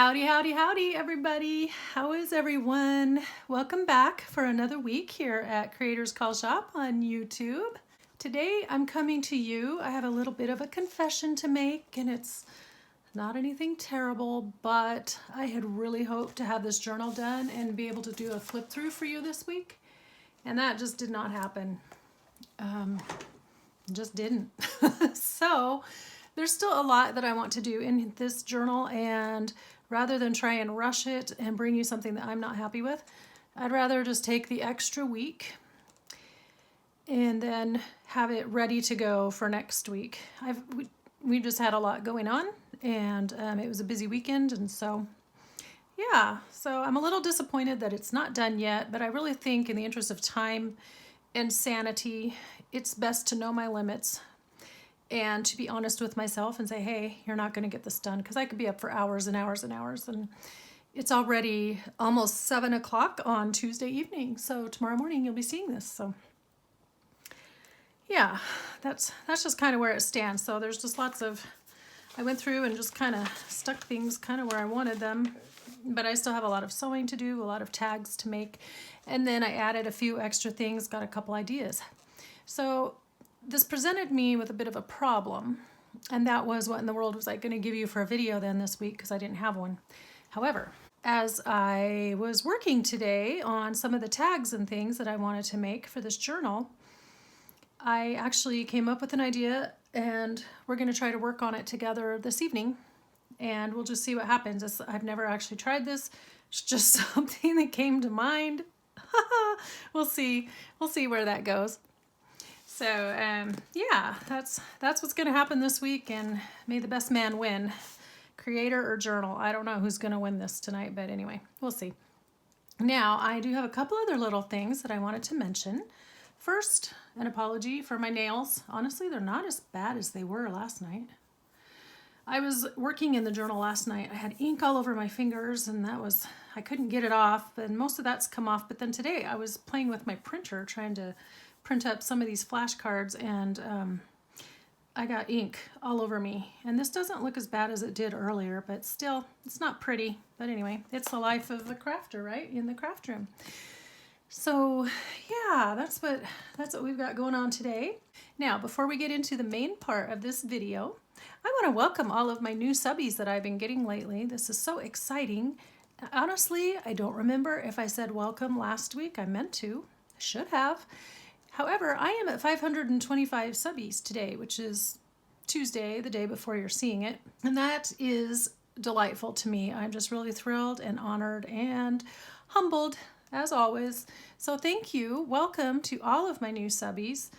Howdy, howdy, howdy, everybody. How is everyone? Welcome back for another week here at Creators Call Shop on YouTube. Today I'm coming to you. I have a little bit of a confession to make, and it's not anything terrible, but I had really hoped to have this journal done and be able to do a flip through for you this week, and that just did not happen. Just didn't. So there's still a lot that I want to do in this journal, and rather than try and rush it and bring you something that I'm not happy with, I'd rather just take the extra week and then have it ready to go for next week. We just had a lot going on, and it was a busy weekend, and so yeah, so I'm a little disappointed that it's not done yet, but I really think in the interest of time and sanity, it's best to know my limits and to be honest with myself and say, hey, you're not going to get this done, because I could be up for hours and hours and hours, and it's already almost 7 o'clock on Tuesday evening, so tomorrow morning you'll be seeing this. So yeah, that's just kind of where it stands. So there's just I went through and just kind of stuck things kind of where I wanted them, but I still have a lot of sewing to do, a lot of tags to make, and then I added a few extra things, got a couple ideas. So this presented me with a bit of a problem, and that was, what in the world was I going to give you for a video then this week, because I didn't have one. However, as I was working today on some of the tags and things that I wanted to make for this journal, I actually came up with an idea, and we're going to try to work on it together this evening, and we'll just see what happens. I've never actually tried this. It's just something that came to mind. We'll see where that goes. So yeah, that's what's going to happen this week, and may the best man win. Creator or journal. I don't know who's going to win this tonight, but anyway, we'll see. Now, I do have a couple other little things that I wanted to mention. First, an apology for my nails. Honestly, they're not as bad as they were last night. I was working in the journal last night. I had ink all over my fingers, and I couldn't get it off, and most of that's come off. But then today I was playing with my printer trying to print up some of these flashcards, and I got ink all over me. And this doesn't look as bad as it did earlier, but still, it's not pretty. But anyway, it's the life of a crafter, right? In the craft room. So yeah, that's what we've got going on today. Now, before we get into the main part of this video, I want to welcome all of my new subbies that I've been getting lately. This is so exciting. Honestly, I don't remember if I said welcome last week. I meant to. I should have. However, I am at 525 subbies today, which is Tuesday, the day before you're seeing it. And that is delightful to me. I'm just really thrilled and honored and humbled, as always. So thank you. Welcome to all of my new subbies.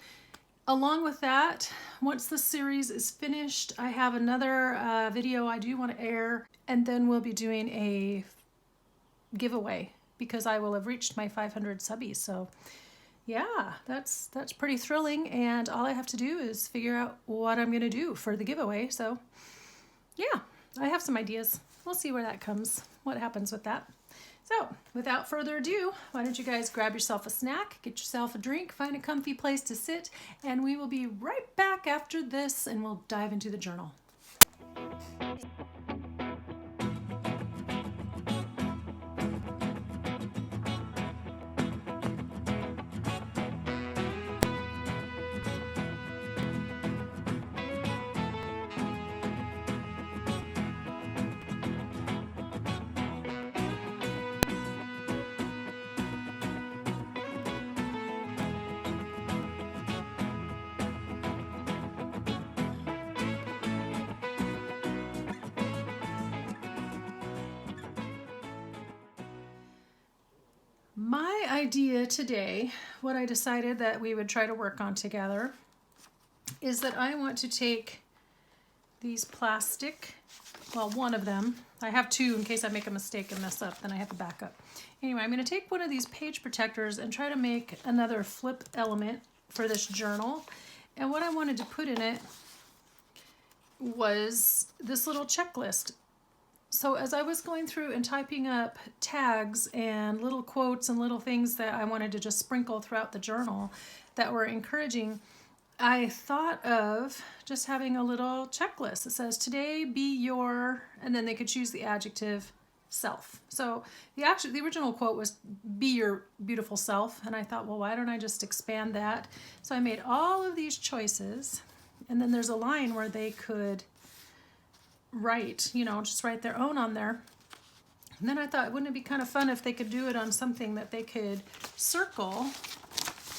Along with that, once the series is finished, I have another video I do want to air, and then we'll be doing a giveaway because I will have reached my 500 subbies. So yeah, that's pretty thrilling, and all I have to do is figure out what I'm going to do for the giveaway. So yeah, I have some ideas. We'll see where that comes, what happens with that. So without further ado, why don't you guys grab yourself a snack, get yourself a drink, find a comfy place to sit, and we will be right back after this, and we'll dive into the journal. My idea today, what I decided that we would try to work on together, is that I want to take these plastic, well, one of them. I have two in case I make a mistake and mess up, then I have a backup. Anyway, I'm going to take one of these page protectors and try to make another flip element for this journal. And what I wanted to put in it was this little checklist. So as I was going through and typing up tags and little quotes and little things that I wanted to just sprinkle throughout the journal that were encouraging, I thought of just having a little checklist that says today be your, and then they could choose the adjective self. So the original quote was be your beautiful self, and I thought, well, why don't I just expand that? So I made all of these choices, and then there's a line where they could write, just write their own on there. And then I thought, wouldn't it be kind of fun if they could do it on something that they could circle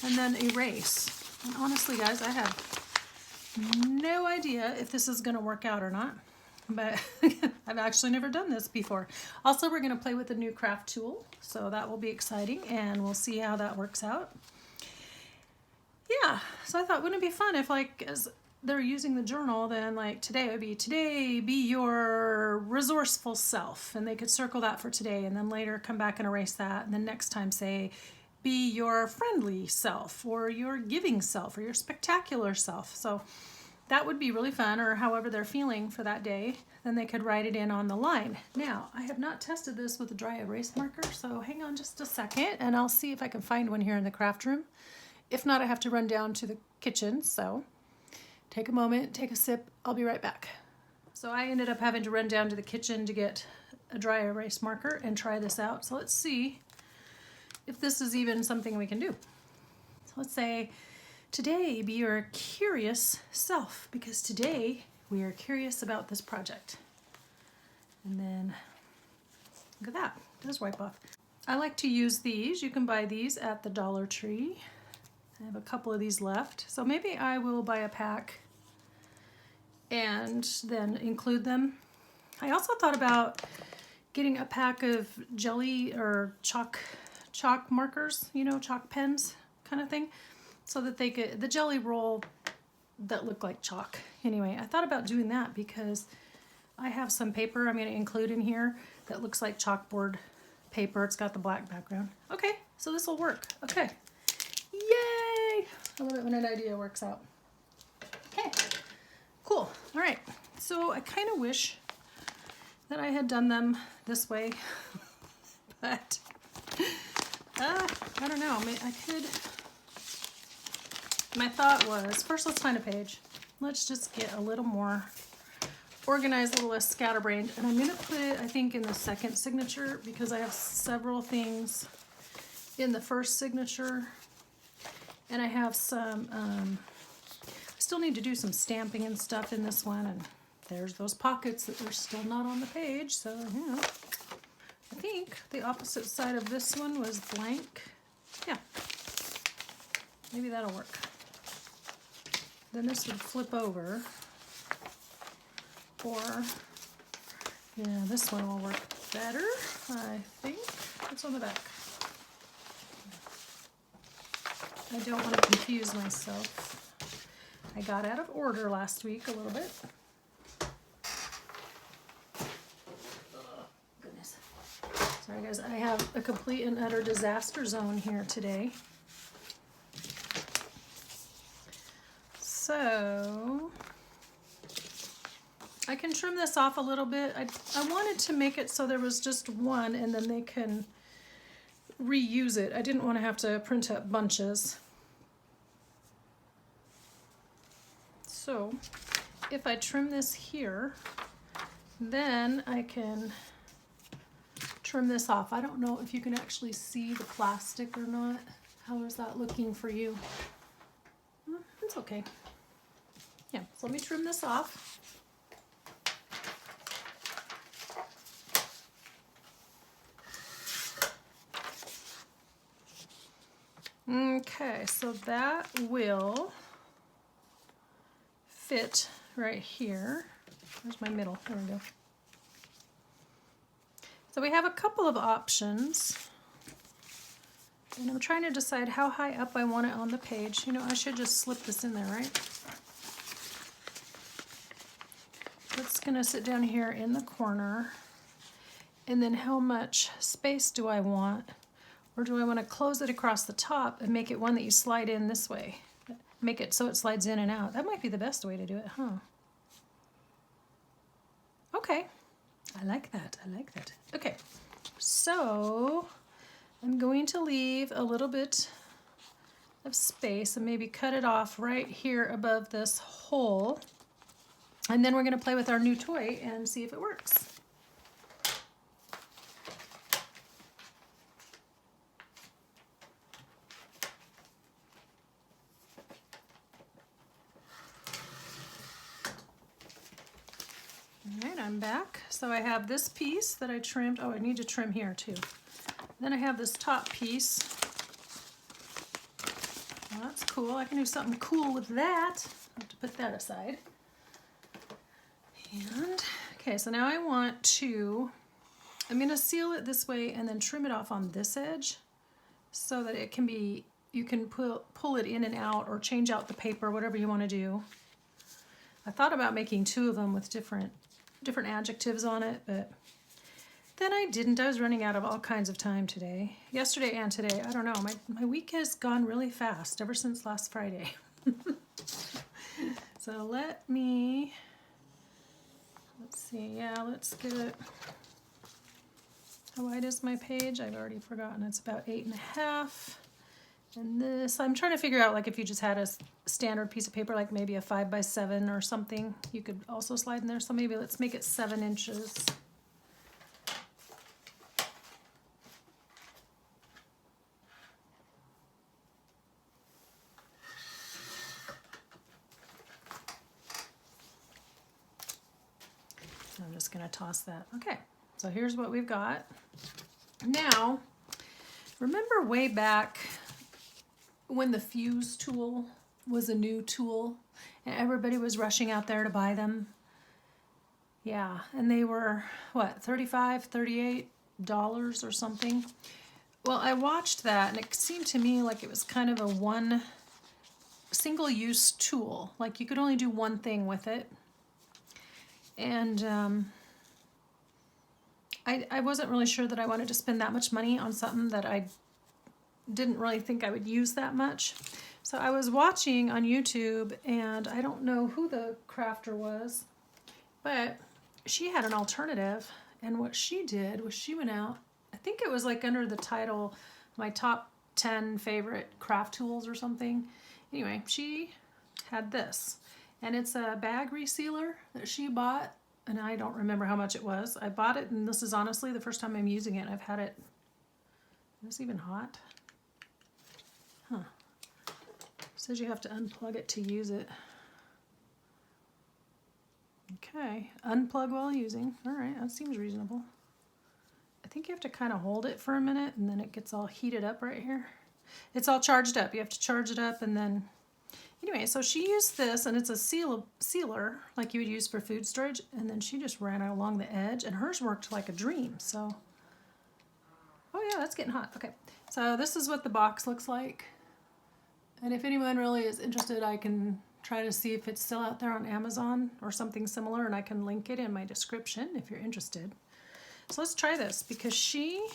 and then erase? And honestly, guys, I have no idea if this is going to work out or not, but I've actually never done this before. Also, we're going to play with a new craft tool, so that will be exciting, and we'll see how that works out. Yeah, so I thought, wouldn't it be fun if, like, as they're using the journal, then like today would be today be your resourceful self, and they could circle that for today, and then later come back and erase that, and then next time say be your friendly self, or your giving self, or your spectacular self. So that would be really fun, or however they're feeling for that day. Then they could write it in on the line. Now, I have not tested this with a dry erase marker, so hang on just a second, and I'll see if I can find one here in the craft room. If not, I have to run down to the kitchen, so take a moment, take a sip, I'll be right back. So I ended up having to run down to the kitchen to get a dry erase marker and try this out. So let's see if this is even something we can do. So let's say, today be your curious self, because today we are curious about this project. And then look at that, it does wipe off. I like to use these. You can buy these at the Dollar Tree. I have a couple of these left. So maybe I will buy a pack and then include them. I also thought about getting a pack of jelly or chalk markers, chalk pens kind of thing, so that they could, the jelly roll that look like chalk. Anyway, I thought about doing that because I have some paper I'm going to include in here that looks like chalkboard paper. It's got the black background. Okay, so this will work. Okay. Yay! I love it when an idea works out. Okay, cool. All right, so I kind of wish that I had done them this way, but I don't know. I could. My thought was, first let's find a page. Let's just get a little more organized, a little less scatterbrained, and I'm going to put it, I think, in the second signature because I have several things in the first signature. And I have some, I still need to do some stamping and stuff in this one, and there's those pockets that are still not on the page, so I think the opposite side of this one was blank. Yeah, maybe that'll work. Then this would flip over, or, yeah, this one will work better, I think. What's on the back? I don't want to confuse myself. I got out of order last week a little bit. Oh, goodness. Sorry guys, I have a complete and utter disaster zone here today. So I can trim this off a little bit. I wanted to make it so there was just one and then they can reuse it. I didn't want to have to print up bunches. So if I trim this here, then I can trim this off. I don't know if you can actually see the plastic or not. How is that looking for you? It's okay. Yeah, so let me trim this off. Okay, so that will fit right here. Where's my middle? There we go. So we have a couple of options, and I'm trying to decide how high up I want it on the page. I should just slip this in there, right? It's gonna sit down here in the corner, and then how much space do I want? Or do I want to close it across the top and make it one that you slide in this way? Make it so it slides in and out. That might be the best way to do it, huh? Okay, I like that, I like that. Okay, so I'm going to leave a little bit of space and maybe cut it off right here above this hole. And then we're going to play with our new toy and see if it works. All right, I'm back. So I have this piece that I trimmed. Oh, I need to trim here too. Then I have this top piece. Well, that's cool. I can do something cool with that. I'll have to put that aside. And, okay, so now I'm going to seal it this way and then trim it off on this edge so that it can be, you can pull it in and out or change out the paper, whatever you want to do. I thought about making two of them with different adjectives on it, but then I didn't. I was running out of all kinds of time today. Yesterday and today. I don't know. My week has gone really fast ever since last Friday. So let's see. Yeah, let's get it. How wide is my page? I've already forgotten. It's about 8.5. And this, I'm trying to figure out, like, if you just had a standard piece of paper, like maybe a 5x7 or something, you could also slide in there. So maybe let's make it 7 inches. I'm just going to toss that. Okay, so here's what we've got. Now, remember way back when the fuse tool was a new tool and everybody was rushing out there to buy them? Yeah, and they were, what, $35, $38 or something? Well, I watched that and it seemed to me like it was kind of a single-use tool. Like you could only do one thing with it. And I wasn't really sure that I wanted to spend that much money on something that I didn't really think I would use that much. So I was watching on YouTube, and I don't know who the crafter was, but she had an alternative. And what she did was she went out, I think it was like under the title, my top 10 favorite craft tools or something. Anyway, she had this. And it's a bag resealer that she bought, and I don't remember how much it was. I bought it, and this is honestly the first time I'm using it. I've had it. Is this even hot? Huh. It says you have to unplug it to use it. Okay, unplug while using. All right, that seems reasonable. I think you have to kind of hold it for a minute, and then it gets all heated up right here. It's all charged up. You have to charge it up, and then... Anyway, so she used this, and it's a sealer like you would use for food storage, and then she just ran along the edge, and hers worked like a dream. So, oh yeah, that's getting hot. Okay, so this is what the box looks like, and if anyone really is interested, I can try to see if it's still out there on Amazon or something similar, and I can link it in my description if you're interested. So let's try this, because she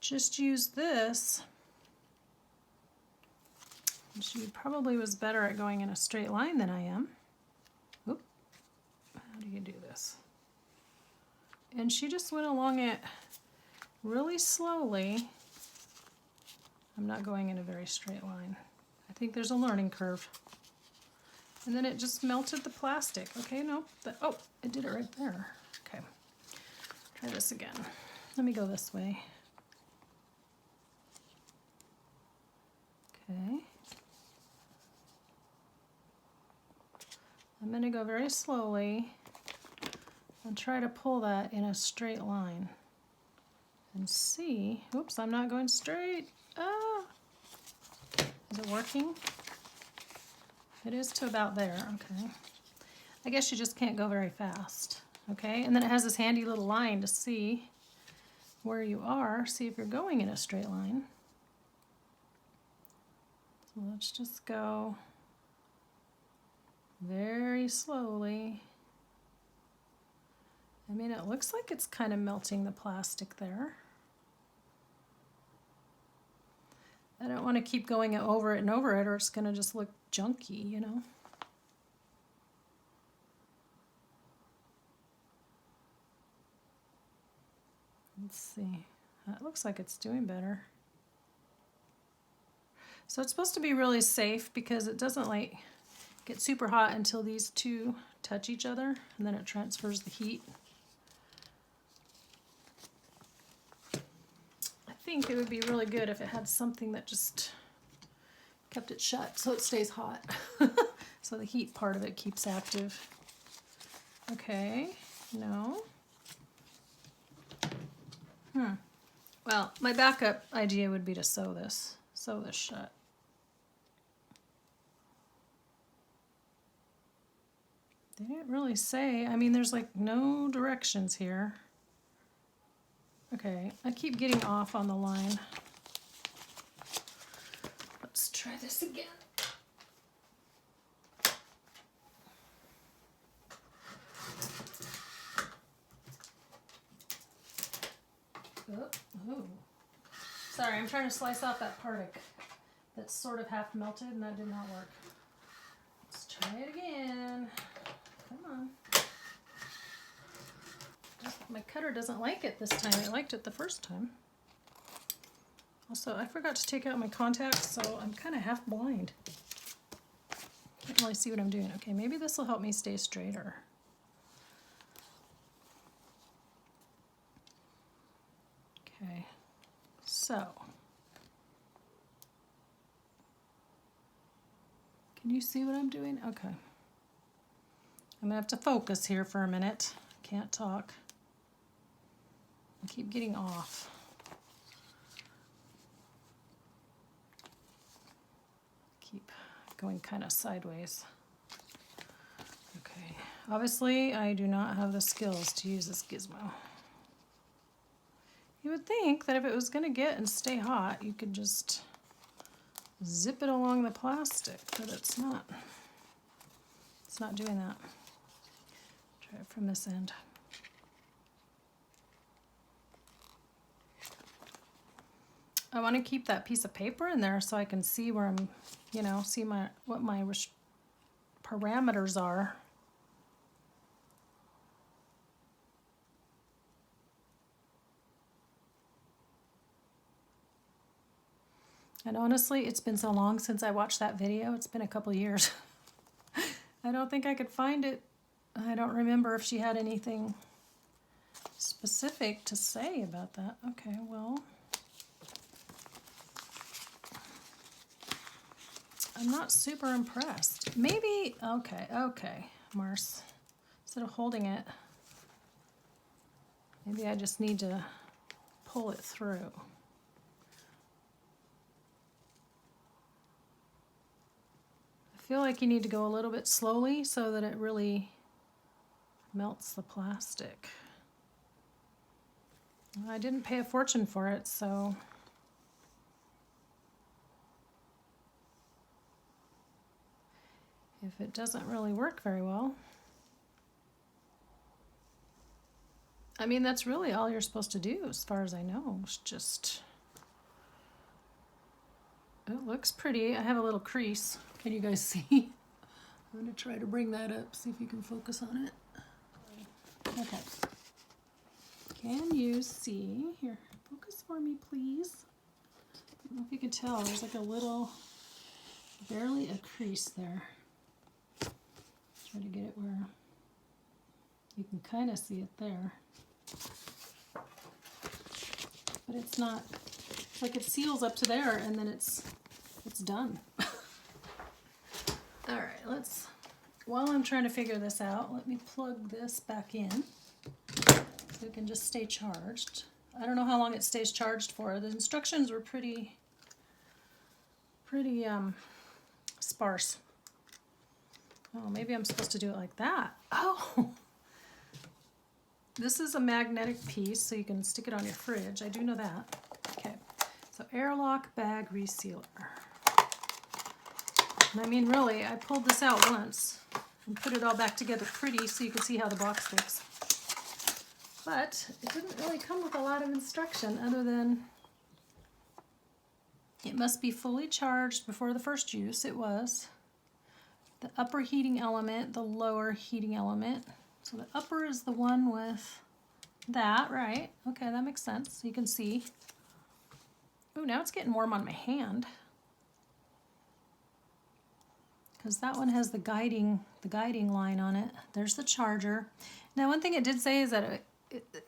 just used this. She probably was better at going in a straight line than I am. Oop. How do you do this? And she just went along it really slowly. I'm not going in a very straight line. I think there's a learning curve. And then it just melted the plastic. Okay, no. Oh, it did it right there. Okay. Try this again. Let me go this way. Okay. I'm going to go very slowly and try to pull that in a straight line and see. Oops, I'm not going straight. Ah! Is it working? It is to about there. Okay. I guess you just can't go very fast. Okay, and then it has this handy little line to see where you are. See if you're going in a straight line. So let's just go very slowly. I mean, it looks like it's kind of melting the plastic there. I don't want to keep going over it and over it, or it's going to just look junky, you know. Let's see. That looks like it's doing better. So it's supposed to be really safe because it doesn't like get super hot until these two touch each other, and then it transfers the heat. I think it would be really good if it had something that just kept it shut so it stays hot. So the heat part of it keeps active. Okay, no. Well, my backup idea would be to sew this shut. They didn't really say. I mean, there's like no directions here. Okay, I keep getting off on the line. Let's try this again. Oh. Sorry, I'm trying to slice off that part that's sort of half melted, and that did not work. Let's try it again. Come on. My cutter doesn't like it this time. It liked it the first time. Also, I forgot to take out my contacts, so I'm kind of half blind. Can't really see what I'm doing. Okay, maybe this will help me stay straighter. Okay, so can you see what I'm doing? Okay. I'm gonna have to focus here for a minute. Can't talk. I keep getting off. Keep going kind of sideways. Okay, obviously I do not have the skills to use this gizmo. You would think that if it was going to get and stay hot, you could just zip it along the plastic, but it's not. It's not doing that. Try it from this end. I want to keep that piece of paper in there so I can see where I'm, see what my parameters are. And honestly, it's been so long since I watched that video. It's been a couple years. I don't think I could find it. I don't remember if she had anything specific to say about that. Okay, well, I'm not super impressed. Maybe, okay, Mars. Instead of holding it, maybe I just need to pull it through. I feel like you need to go a little bit slowly so that it really melts the plastic. I didn't pay a fortune for it, so if it doesn't really work very well, I mean, that's really all you're supposed to do as far as I know. It's just, it looks pretty. I have a little crease. Can you guys see? I'm going to try to bring that up, see if you can focus on it. Okay. Can you see? Here, focus for me, please. I don't know if you can tell, there's like a little, barely a crease there. Try to get it where you can kind of see it there. But it's not, it's like it seals up to there and then it's done. All right, while I'm trying to figure this out, let me plug this back in so it can just stay charged. I don't know how long it stays charged for. The instructions were pretty sparse. Oh, maybe I'm supposed to do it like that. Oh, this is a magnetic piece, so you can stick it on your fridge. I do know that. Okay, so airlock bag resealer. And I mean, really, I pulled this out once and put it all back together pretty so you can see how the box fits. But it didn't really come with a lot of instruction other than it must be fully charged before the first use. It was. The upper heating element, the lower heating element. So the upper is the one with that, right? Okay, that makes sense. You can see. Oh, now it's getting warm on my hand. because that one has the guiding line on it. There's the charger. Now, one thing it did say is that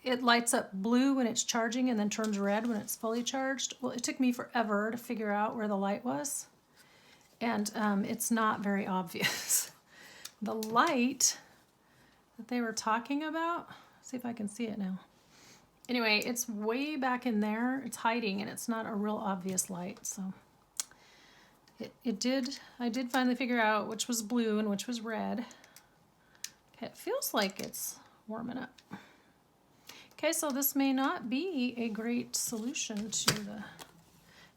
it lights up blue when it's charging and then turns red when it's fully charged. Well, it took me forever to figure out where the light was, and it's not very obvious. The light that they were talking about, see if I can see it now. Anyway, it's way back in there. It's hiding, and it's not a real obvious light. So I did finally figure out which was blue and which was red. Okay, it feels like it's warming up. Okay, so this may not be a great solution to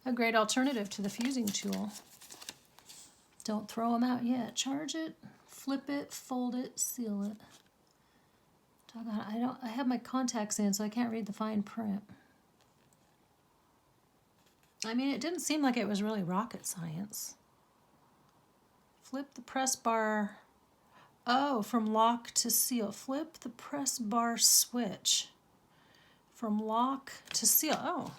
a great alternative to the fusing tool. Don't throw them out yet. Charge it, flip it, fold it, seal it. Doggone, I have my contacts in, so I can't read the fine print. I mean, it didn't seem like it was really rocket science. Flip the press bar. Oh, from lock to seal. Flip the press bar switch. From lock to seal. Oh.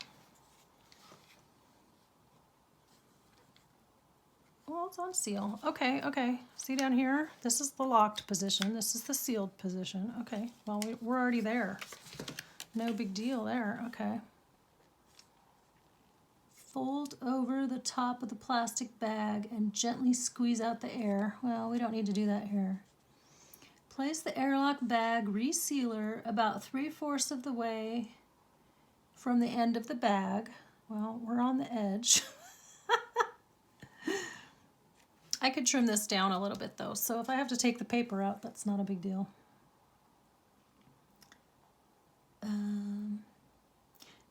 Well, it's on seal. Okay, okay. See down here? This is the locked position. This is the sealed position. Okay, well, we're already there. No big deal there. Okay. Fold over the top of the plastic bag and gently squeeze out the air. Well, we don't need to do that here. Place the airlock bag resealer about 3/4 of the way from the end of the bag. Well, we're on the edge. I could trim this down a little bit though, so if I have to take the paper out, that's not a big deal.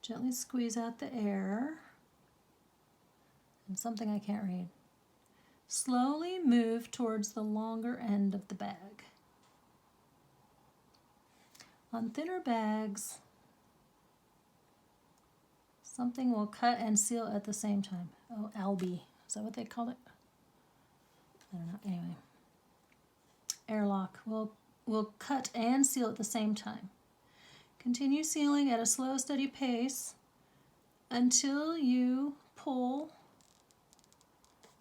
Gently squeeze out the air. And something I can't read. Slowly move towards the longer end of the bag. On thinner bags, something will cut and seal at the same time. Oh, Albi. Is that what they call it? I don't know. Anyway. Airlock will cut and seal at the same time. Continue sealing at a slow, steady pace until you pull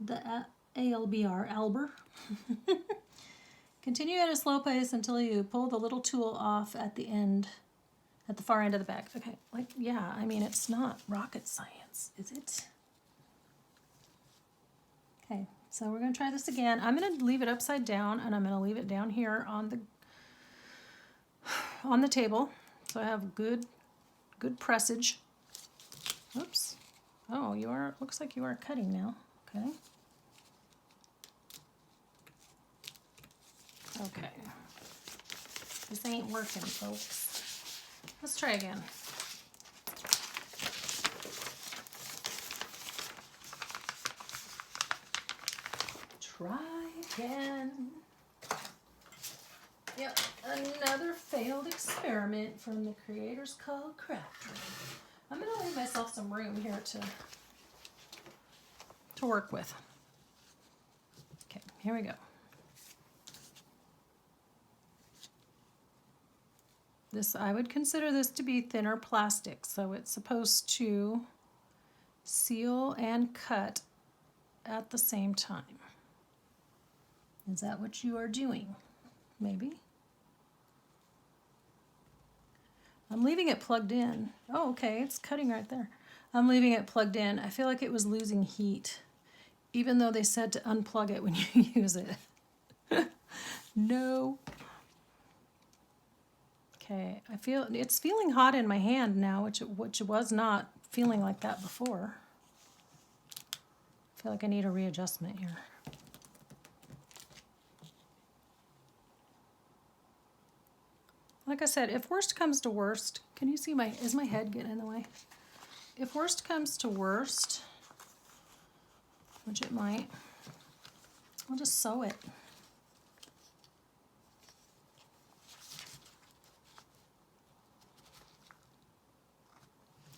the Albur. Continue at a slow pace until you pull the little tool off at the end, at the far end of the bag. Okay, like, yeah, I mean, it's not rocket science, is it? Okay, so we're going to try this again. I'm going to leave it upside down, and I'm going to leave it down here on the table, so I have good pressage. Oops. Oh, looks like you are cutting now. Okay. Okay. This ain't working, folks. Let's try again. Try again. Yep, another failed experiment from the creators called Crafter. I'm going to leave myself some room here to work with. Okay, here we go. I would consider this to be thinner plastic, so it's supposed to seal and cut at the same time. Is that what you are doing? Maybe. I'm leaving it plugged in. Oh, okay, it's cutting right there. I'm leaving it plugged in. I feel like it was losing heat, even though they said to unplug it when you use it. No. Okay, it's feeling hot in my hand now, which was not feeling like that before. I feel like I need a readjustment here. Like I said, if worst comes to worst, can you see is my head getting in the way? If worst comes to worst, which it might, I'll just sew it.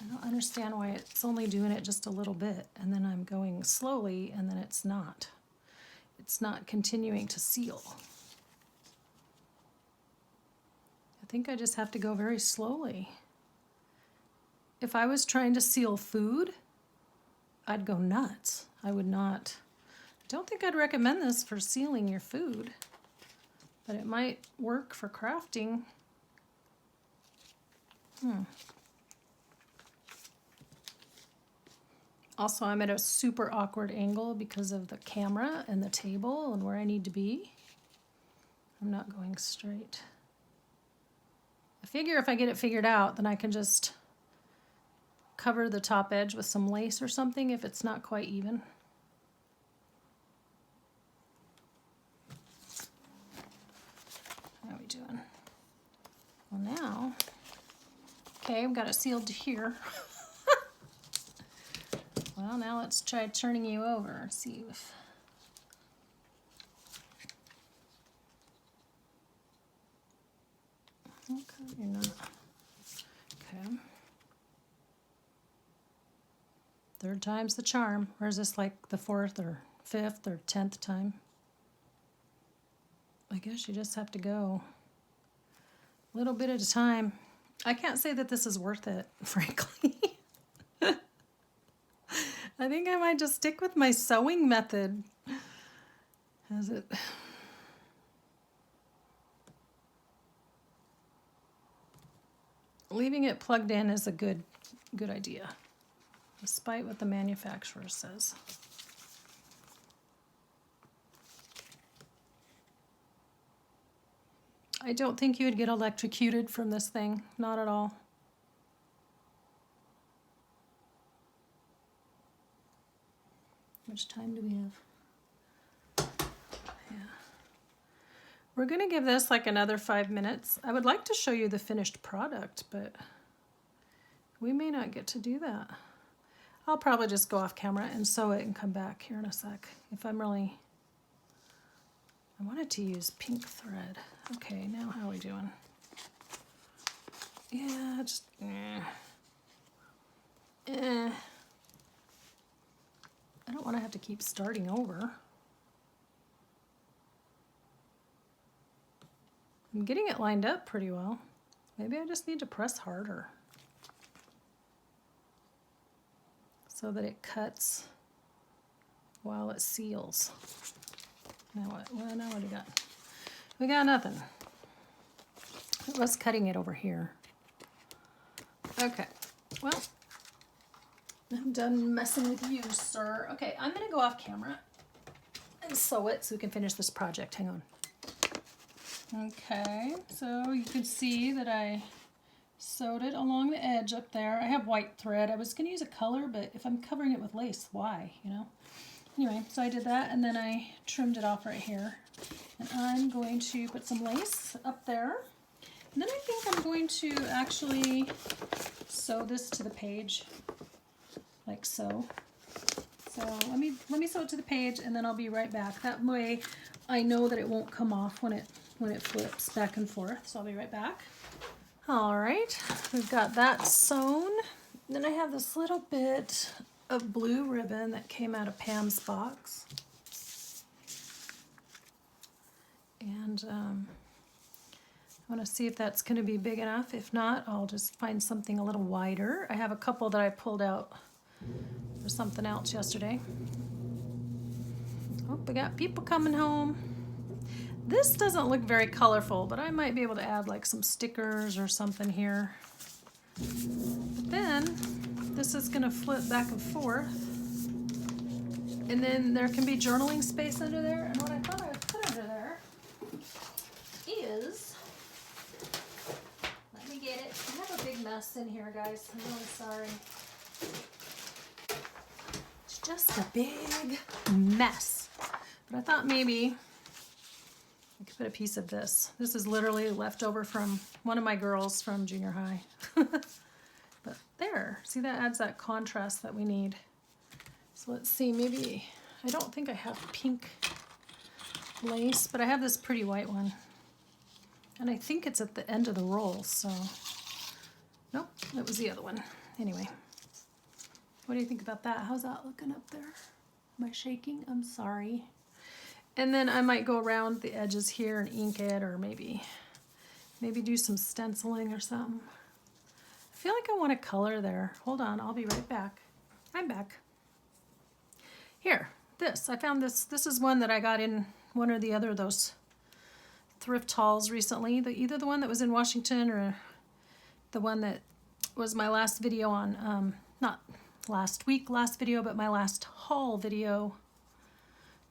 I don't understand why it's only doing it just a little bit, and then I'm going slowly, and then it's not. It's not continuing to seal. I think I just have to go very slowly. If I was trying to seal food, I'd go nuts. I would not don't think I'd recommend this for sealing your food, but it might work for crafting. Also, I'm at a super awkward angle because of the camera and the table and where I need to be. I'm not going straight. I figure if I get it figured out, then I can just cover the top edge with some lace or something if it's not quite even. How are we doing? Well, now, okay, I've got it sealed to here. Well, now let's try turning you over and see if... Okay, you're not. Okay. Third time's the charm. Or is this like the 4th or 5th or 10th time? I guess you just have to go a little bit at a time. I can't say that this is worth it, frankly. I think I might just stick with my sewing method. Has it... Leaving it plugged in is a good idea, despite what the manufacturer says. I don't think you would get electrocuted from this thing, not at all. How much time do we have? Yeah. We're gonna give this like another 5 minutes. I would like to show you the finished product, but we may not get to do that. I'll probably just go off camera and sew it and come back here in a sec. If I'm really... I wanted to use pink thread. Okay, now how are we doing? Yeah, just... I don't want to have to keep starting over. I'm getting it lined up pretty well. Maybe I just need to press harder so that it cuts while it seals. Now what? Well, now what do we got? We got nothing. It was cutting it over here. Okay, well, I'm done messing with you, sir. Okay, I'm gonna go off camera and sew it so we can finish this project. Hang on. Okay, so you can see that I sewed it along the edge up there. I have white thread. I was going to use a color, but if I'm covering it with lace, why, you know? Anyway, so I did that, and then I trimmed it off right here. And I'm going to put some lace up there. And then I think I'm going to actually sew this to the page, like so. So let me sew it to the page, and then I'll be right back. That way I know that it won't come off when it flips back and forth. So I'll be right back. All right, we've got that sewn. Then I have this little bit of blue ribbon that came out of Pam's box. And I want to see if that's going to be big enough. If not, I'll just find something a little wider. I have a couple that I pulled out for something else yesterday. Oh, we got people coming home. This doesn't look very colorful, but I might be able to add like some stickers or something here. But then this is going to flip back and forth. And then there can be journaling space under there. And what I thought I would put under there is, let me get it. I have a big mess in here, guys. I'm really sorry. It's just a big mess. But I thought maybe I could put a piece of this. This is literally leftover from one of my girls from junior high. But there, see, that adds that contrast that we need. So let's see, maybe, I don't think I have pink lace, but I have this pretty white one. And I think it's at the end of the roll, so, nope, that was the other one. Anyway, what do you think about that? How's that looking up there? Am I shaking? I'm sorry. And then I might go around the edges here and ink it, or maybe do some stenciling or something. I feel like I want to color there. Hold on, I'll be right back. I'm back. Here, this. I found this. This is one that I got in one or the other of those thrift hauls recently. Either the one that was in Washington or the one that was my last video on, not last video, but my last haul video.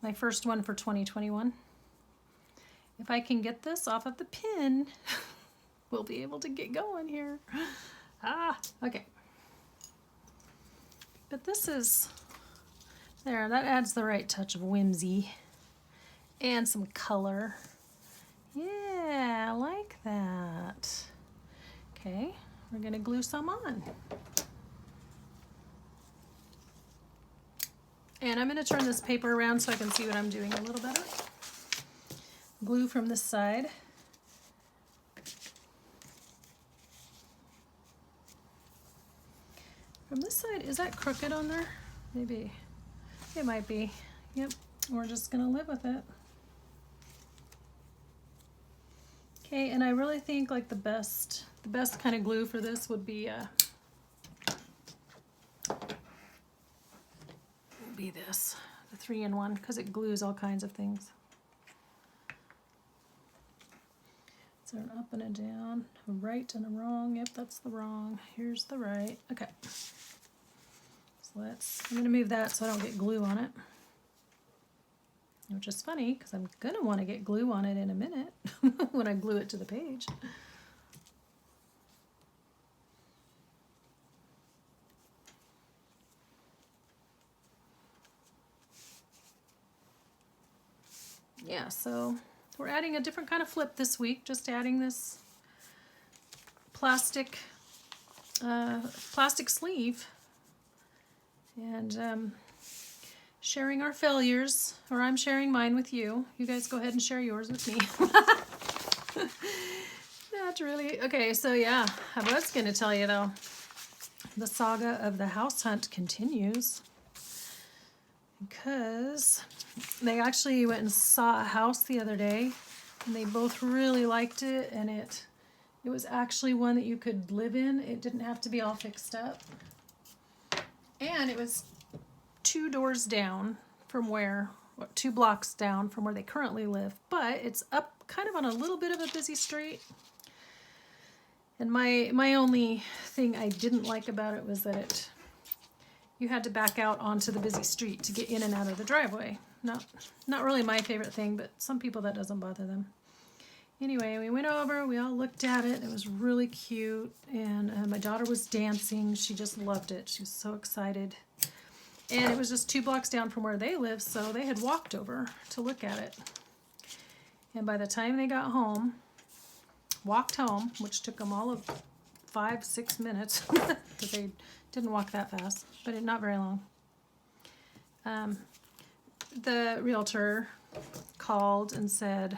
My first one for 2021. If I can get this off of the pin, we'll be able to get going here. Okay. But this is, there, that adds the right touch of whimsy and some color. Yeah, I like that. Okay, we're gonna glue some on. And I'm gonna turn this paper around so I can see what I'm doing a little better. Glue from this side. From this side, is that crooked on there? Maybe. It might be. Yep, we're just gonna live with it. Okay, and I really think like the best kind of glue for this would be this, the 3-in-1, because it glues all kinds of things. So an up and a down, a right and a wrong. Yep, that's the wrong. Here's the right. Okay. So I'm gonna move that so I don't get glue on it. Which is funny because I'm gonna want to get glue on it in a minute when I glue it to the page. Yeah, so we're adding a different kind of flip this week, just adding this plastic sleeve and sharing our failures, or I'm sharing mine with you. You guys go ahead and share yours with me. Not really. Okay, so yeah, I was going to tell you though, the saga of the house hunt continues because they actually went and saw a house the other day and they both really liked it, and it was actually one that you could live in. It didn't have to be all fixed up. And it was 2 doors down from where, 2 blocks down from where they currently live, but it's up kind of on a little bit of a busy street. And my only thing I didn't like about it was that you had to back out onto the busy street to get in and out of the driveway. Not really my favorite thing, but some people that doesn't bother them. Anyway, we went over, we all looked at it. It was really cute, and my daughter was dancing. She just loved it. She was so excited. And it was just 2 blocks down from where they live, so they had walked over to look at it. And by the time they got home, walked home, which took them all of 5-6 minutes, because they didn't walk that fast, but not very long. The realtor called and said,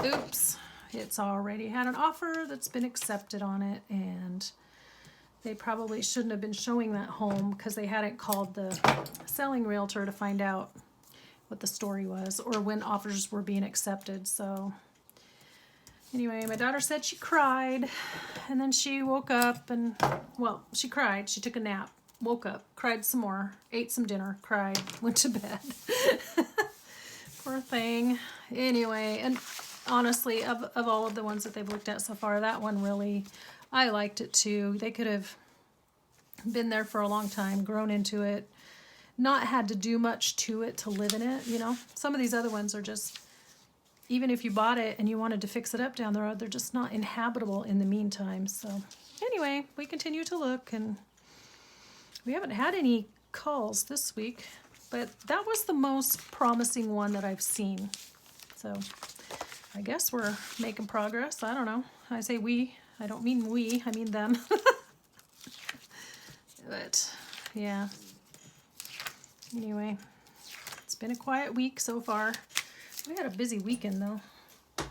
oops, it's already had an offer that's been accepted on it, and they probably shouldn't have been showing that home because they hadn't called the selling realtor to find out what the story was or when offers were being accepted. So anyway, my daughter said she cried, and then she woke up and, well, she cried. She took a nap, woke up, cried some more, ate some dinner, cried, went to bed. Poor thing. Anyway, and honestly, of all of the ones that they've looked at so far, that one really, I liked it too. They could have been there for a long time, grown into it, not had to do much to it to live in it, you know. Some of these other ones are just, even if you bought it and you wanted to fix it up down the road, they're just not inhabitable in the meantime. So anyway, we continue to look, and we haven't had any calls this week, but that was the most promising one that I've seen. So I guess we're making progress. I don't know. I say we. I don't mean we. I mean them. But yeah. Anyway, it's been a quiet week so far. We had a busy weekend though. It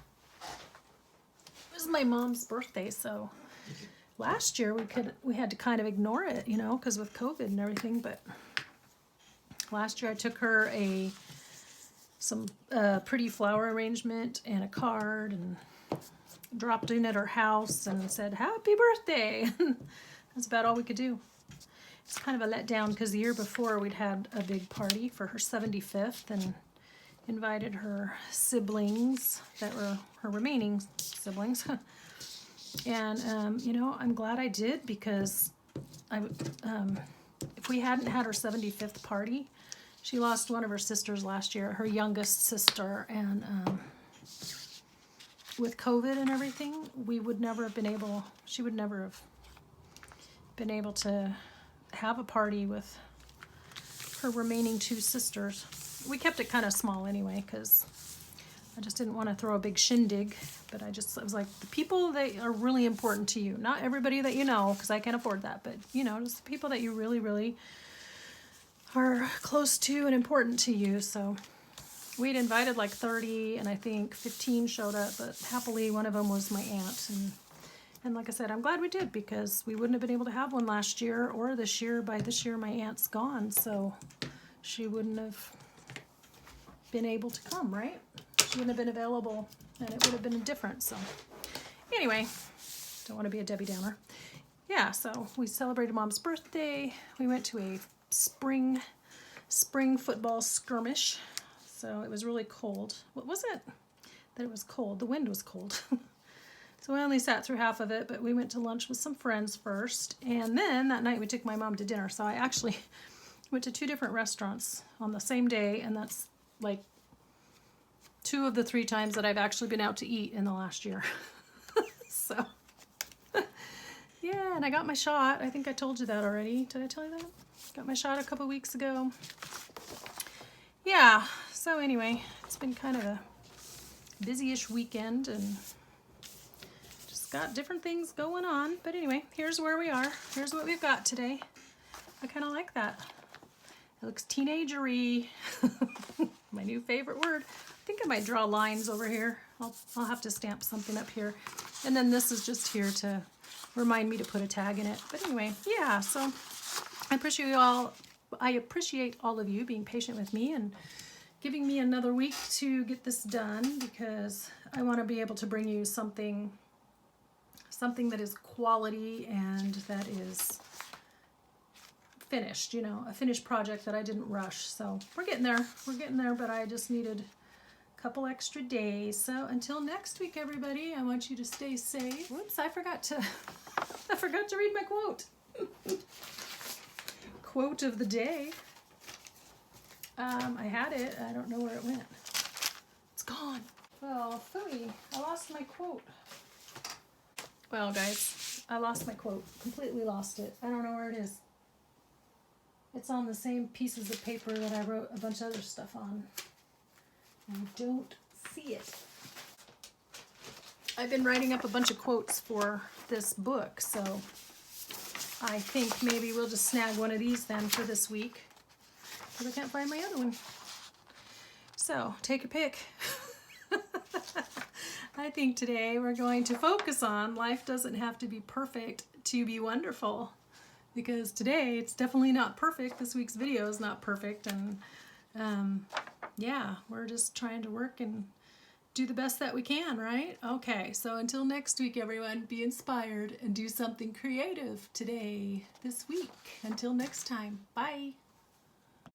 was my mom's birthday, so last year we had to kind of ignore it, you know, because with COVID and everything. But last year I took her some pretty flower arrangement and a card, and dropped in at her house and said happy birthday. That's about all we could do. It's kind of a letdown because the year before we'd had a big party for her 75th and invited her siblings that were her remaining siblings. And, you know, I'm glad I did because if we hadn't had her 75th party, she lost one of her sisters last year, her youngest sister, and with COVID and everything, we would never have been able, she would never have been able to have a party with her remaining two sisters. We kept it kind of small anyway, because I just didn't want to throw a big shindig, but I was like, the people that are really important to you, not everybody that you know, because I can't afford that, but, you know, just the people that you really, really are close to and important to you. So we'd invited like 30, and I think 15 showed up, but happily one of them was my aunt. And like I said, I'm glad we did, because we wouldn't have been able to have one last year or this year. By this year, my aunt's gone, so she wouldn't have been able to come, right? She wouldn't have been available, and it would have been different. So anyway, don't want to be a Debbie Downer. Yeah, so we celebrated Mom's birthday. We went to a spring football skirmish. So it was really cold. What was it? That it was cold. The wind was cold. So we only sat through half of it, but we went to lunch with some friends first. And then that night we took my mom to dinner. So I actually went to 2 different restaurants on the same day, and that's like 2 of the 3 times that I've actually been out to eat in the last year. So yeah, and I got my shot. I think I told you that already. Did I tell you that? Got my shot a couple weeks ago. Yeah, so anyway, it's been kind of a busy-ish weekend and just got different things going on. But anyway, here's where we are. Here's what we've got today. I kind of like that. It looks teenagery. My new favorite word. I think I might draw lines over here. I'll have to stamp something up here. And then this is just here to remind me to put a tag in it. But anyway, yeah, so I appreciate all of you being patient with me and giving me another week to get this done, because I want to be able to bring you something that is quality and that is finished, you know, a finished project that I didn't rush. So we're getting there, but I just needed a couple extra days. So until next week, everybody, I want you to stay safe. Whoops, I forgot to read my quote. Quote of the day. I had it. I don't know where it went. It's gone. Well, phooey, I lost my quote. Well, guys, I lost my quote. Completely lost it. I don't know where it is. It's on the same pieces of paper that I wrote a bunch of other stuff on. I don't see it. I've been writing up a bunch of quotes for this book, so I think maybe we'll just snag one of these then for this week, because I can't find my other one. So take a pick. I think today we're going to focus on life doesn't have to be perfect to be wonderful, because today it's definitely not perfect. This week's video is not perfect, and yeah, we're just trying to work and do the best that we can, right? Okay, so until next week, everyone, be inspired and do something creative today, this week. Until next time, bye.